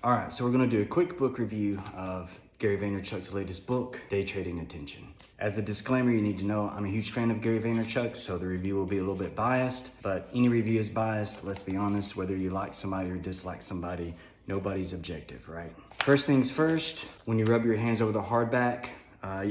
All right, so we're gonna do a quick book review of Gary Vaynerchuk's latest book, Day Trading Attention. As a disclaimer, you need to know I'm a huge fan of Gary Vaynerchuk, so the review will be a little bit biased, but any review is biased, let's be honest, whether you like somebody or dislike somebody, nobody's objective, right? First things first, when you rub your hands over the hardback,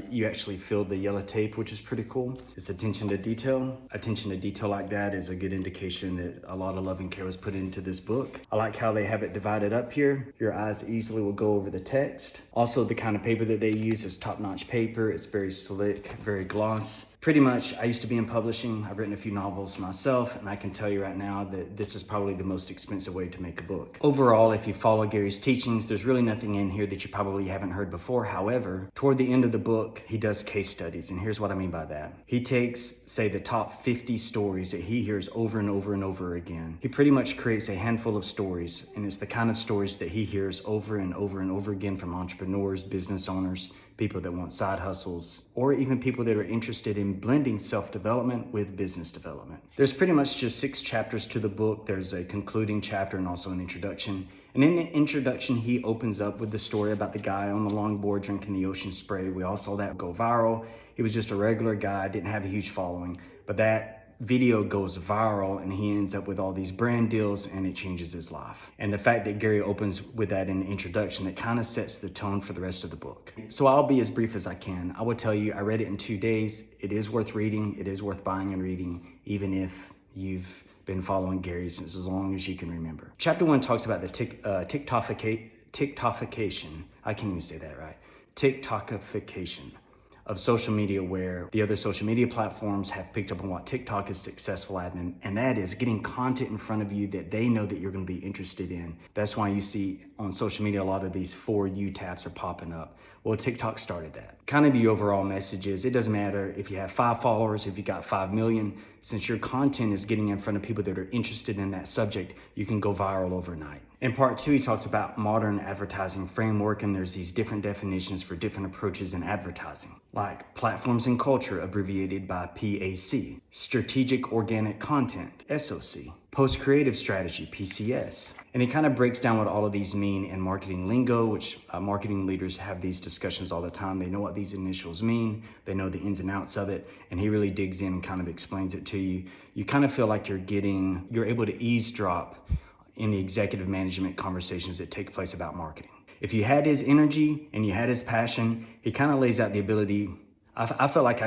you actually feel the yellow tape, which is pretty cool. It's attention to detail. Attention to detail like that is a good indication that a lot of love and care was put into this book. I like how they have it divided up here. Your eyes easily will go over the text. Also, the kind of paper that they use is top-notch paper. It's very slick, very gloss. Pretty much, I used to be in publishing. I've written a few novels myself, and I can tell you right now that this is probably the most expensive way to make a book. Overall, if you follow Gary's teachings, there's really nothing in here that you probably haven't heard before. However, toward the end of the book, he does case studies, and here's what I mean by that. He takes, say, the top 50 stories that he hears over and over and over again. He pretty much creates a handful of stories, and it's the kind of stories that he hears over and over and over again from entrepreneurs, business owners, people that want side hustles, or even people that are interested in blending self-development with business development. There's pretty much just 6 chapters to the book. There's a concluding chapter and also an introduction. And in the introduction, he opens up with the story about the guy on the longboard drinking the ocean spray. We all saw that go viral. He was just a regular guy, didn't have a huge following, but that video goes viral and he ends up with all these brand deals and it changes his life. And the fact that Gary opens with that in the introduction, it kind of sets the tone for the rest of the book. So I'll be as brief as I can. I will tell you, I read it in 2 days. It is worth reading. It is worth buying and reading, even if you've been following Gary since as long as you can remember. Chapter 1 talks about the TikTokification. I can't even say that right. TikTokification of social media, where the other social media platforms have picked up on what TikTok is successful at, and that is getting content in front of you that they know that you're gonna be interested in. That's why you see on social media, a lot of these For You tabs are popping up. Well, TikTok started that. Kind of the overall message is, it doesn't matter if you have 5 followers, if you got 5 million, since your content is getting in front of people that are interested in that subject, you can go viral overnight. In part 2, he talks about modern advertising framework, and there's these different definitions for different approaches in advertising, like platforms and culture, abbreviated by PAC, strategic organic content, SOC, post-creative strategy, PCS. And he kind of breaks down what all of these mean in marketing lingo, which marketing leaders have these discussions all the time. They know what these initials mean. They know the ins and outs of it. And he really digs in and kind of explains it to you. You kind of feel like you're able to eavesdrop in the executive management conversations that take place about marketing. If you had his energy and you had his passion, he kind of lays out the ability. I felt like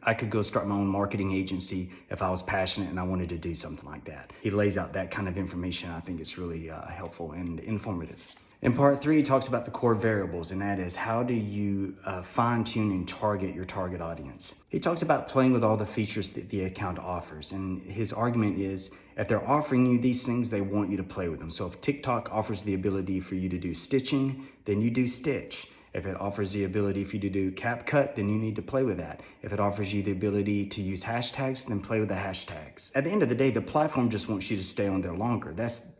I could go start my own marketing agency if I was passionate and I wanted to do something like that. He lays out that kind of information. I think it's really helpful and informative. In part 3, he talks about the core variables, and that is, how do you fine-tune and target your target audience? He talks about playing with all the features that the account offers, and his argument is, if they're offering you these things, they want you to play with them. So if TikTok offers the ability for you to do stitching, then you do stitch. If it offers the ability for you to do CapCut, then you need to play with that. If it offers you the ability to use hashtags, then play with the hashtags. At the end of the day, the platform just wants you to stay on there longer.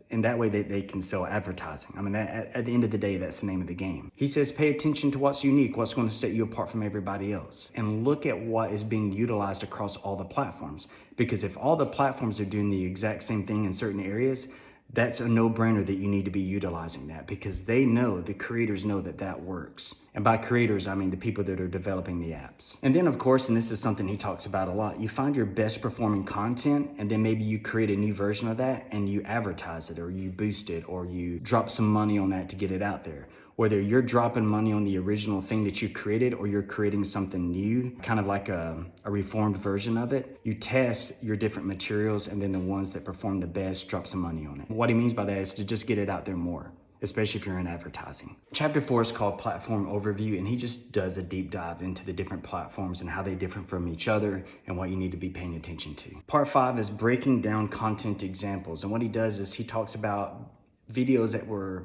In that way they can sell advertising. I mean, at the end of the day, that's the name of the game. He says, pay attention to what's unique, what's going to set you apart from everybody else. And look at what is being utilized across all the platforms. Because if all the platforms are doing the exact same thing in certain areas, that's a no-brainer that you need to be utilizing that, because they know, the creators know that works. And by creators, I mean the people that are developing the apps. And then, of course, and this is something he talks about a lot, you find your best performing content, and then maybe you create a new version of that and you advertise it, or you boost it, or you drop some money on that to get it out there. Whether you're dropping money on the original thing that you created or you're creating something new, kind of like a reformed version of it, you test your different materials, and then the ones that perform the best, drop some money on it. What he means by that is to just get it out there more, especially if you're in advertising. Chapter 4 is called Platform Overview, and he just does a deep dive into the different platforms and how they differ from each other and what you need to be paying attention to. Part 5 is breaking down content examples, and what he does is he talks about videos that were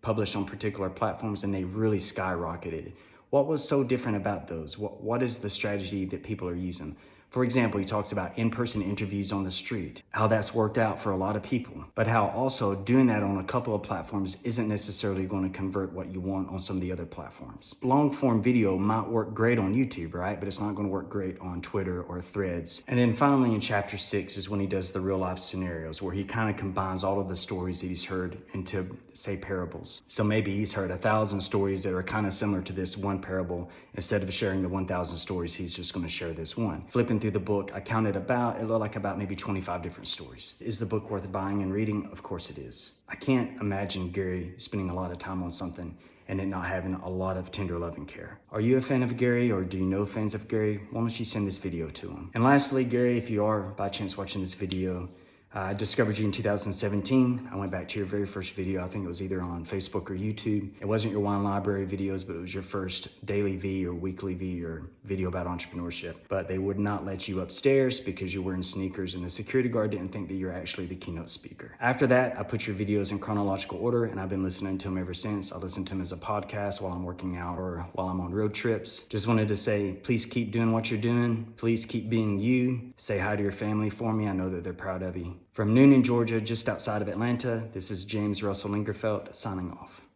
published on particular platforms and they really skyrocketed. What was so different about those? What is the strategy that people are using? For example, he talks about in-person interviews on the street, how that's worked out for a lot of people, but how also doing that on a couple of platforms isn't necessarily going to convert what you want on some of the other platforms. Long form video might work great on YouTube, right? But it's not going to work great on Twitter or Threads. And then finally in chapter 6 is when he does the real life scenarios, where he kind of combines all of the stories that he's heard into, say, parables. So maybe he's heard 1,000 stories that are kind of similar to this one parable. Instead of sharing the 1,000 stories, he's just going to share this one. Flipping through the book, it looked like about maybe 25 different stories. Is the book worth buying and reading? Of course it is. I can't imagine Gary spending a lot of time on something and it not having a lot of tender love and care. Are you a fan of Gary, or do you know fans of Gary? Why don't you send this video to him? And lastly, Gary, if you are by chance watching this video, I discovered you in 2017. I went back to your very first video. I think it was either on Facebook or YouTube. It wasn't your wine library videos, but it was your first daily V or weekly V or video about entrepreneurship. But they would not let you upstairs because you're wearing sneakers, and the security guard didn't think that you're actually the keynote speaker. After that, I put your videos in chronological order, and I've been listening to them ever since. I listen to them as a podcast while I'm working out or while I'm on road trips. Just wanted to say, please keep doing what you're doing. Please keep being you. Say hi to your family for me. I know that they're proud of you. From Noonan, Georgia, just outside of Atlanta, this is James Russell Lingerfeld signing off.